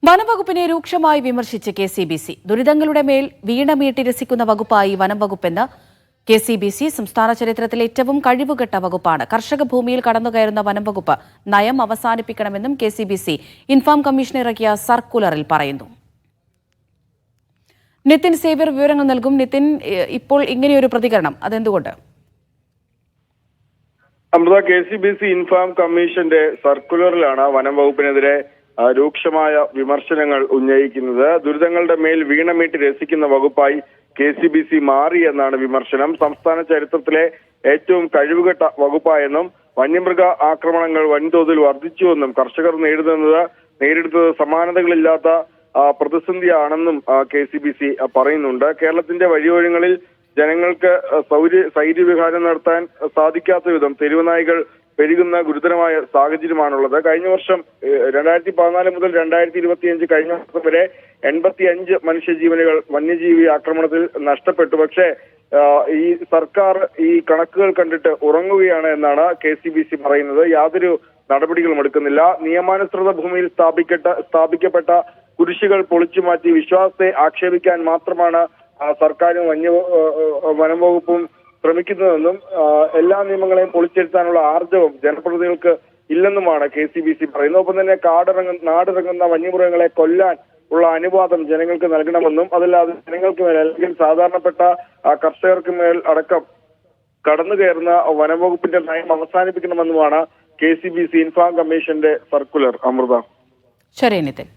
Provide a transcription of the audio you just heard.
വനംവകുപ്പിനെ രൂക്ഷമായി വിമർശിച്ച് കെ.സി.ബി.സി. ദുരിതങ്ങളുടെ മേൽ വീണമീട്ടി രസിക്കുന്ന വകുപ്പായി വനംവകുപ്പെന്ന് കെ.സി.ബി.സി. സംസ്ഥാന ചരിത്രത്തിലെ ഏറ്റവും കഴിവുകെട്ട വകുപ്പാണ്. കർഷക ഭൂമിയിൽ കടന്നുകയറുന്ന വനംവകുപ്പ് നയം അവസാനിപ്പിക്കണമെന്നും കെ.സി.ബി.സി. ഇൻഫാം കമ്മീഷൻ ഇറക്കിയ സർക്കുലറിൽ പറയുന്നു. നിതിൻ സേവ്യർ വിവരങ്ങൾ നൽകും. നിതിൻ, ഇപ്പോൾ ഇങ്ങനെയൊരു പ്രതികരണം അതെന്തുകൊണ്ട്? അമൃത, കെ.സി.ബി.സി. ഇൻഫാം കമ്മീഷന്റെ സർക്കുലറിലാണ് വനംവകുപ്പിനെതിരെ രൂക്ഷമായ വിമർശനങ്ങൾ ഉന്നയിക്കുന്നത്. ദുരിതങ്ങളുടെ മേൽ വീണമീട്ടി രസിക്കുന്ന വകുപ്പായി കെ.സി.ബി.സി. മാറി എന്നാണ് വിമർശനം. സംസ്ഥാന ചരിത്രത്തിലെ ഏറ്റവും കഴിവുകെട്ട വകുപ്പായെന്നും വന്യമൃഗ ആക്രമണങ്ങൾ വൻതോതിൽ വർദ്ധിച്ചുവെന്നും കർഷകർ നേരിടുന്നത് സമാനതകളില്ലാത്ത പ്രതിസന്ധിയാണെന്നും കെ.സി.ബി.സി. പറയുന്നുണ്ട്. കേരളത്തിന്റെ വഴിയോരങ്ങളിൽ ജനങ്ങൾക്ക് സൈര്യവിഹാരം നടത്താൻ സാധിക്കാത്ത വിധം തെരുവുനായ്കൾ പെരുകുന്ന ഗുരുതരമായ സാഹചര്യമാണുള്ളത്. കഴിഞ്ഞ വർഷം 2014 മുതൽ 2025 കഴിഞ്ഞ വർഷം വരെ 85 മനുഷ്യജീവനുകൾ വന്യജീവി ആക്രമണത്തിൽ നഷ്ടപ്പെട്ടു. പക്ഷേ ഈ സർക്കാർ ഈ കണക്കുകൾ കണ്ടിട്ട് ഉറങ്ങുകയാണ് എന്നാണ് കെ.സി.ബി.സി. പറയുന്നത്. യാതൊരു നടപടികളും എടുക്കുന്നില്ല. നിയമാനുസൃത ഭൂമിയിൽ സ്ഥാപിക്കപ്പെട്ട കുരിശുകൾ പൊളിച്ചു മാറ്റി വിശ്വാസത്തെ ആക്ഷേപിക്കാൻ മാത്രമാണ് സർക്കാരും വനംവകുപ്പും ശ്രമിക്കുന്നതെന്നും എല്ലാ നിയമങ്ങളെയും പൊളിച്ചെടുത്താനുള്ള ആർജവം ജനപ്രതിനിധികൾക്ക് ഇല്ലെന്നുമാണ് കെ.സി.ബി.സി. പറയുന്നത്. ഒപ്പം തന്നെ നാടിറങ്ങുന്ന വന്യമൃഗങ്ങളെ കൊല്ലാൻ ഉള്ള അനുവാദം ജനങ്ങൾക്ക് നൽകണമെന്നും അതല്ലാതെ ജനങ്ങൾക്ക് മേൽ അല്ലെങ്കിൽ സാധാരണപ്പെട്ട കർഷകർക്ക് മേൽ അടക്കം കടന്നു കയറുന്ന വനംവകുപ്പിന്റെ നയം അവസാനിപ്പിക്കണമെന്നുമാണ് കെ.സി.ബി.സി. ഇൻഫാം കമ്മീഷന്റെ സർക്കുലർ. അമൃത. ശരി നിതിൻ.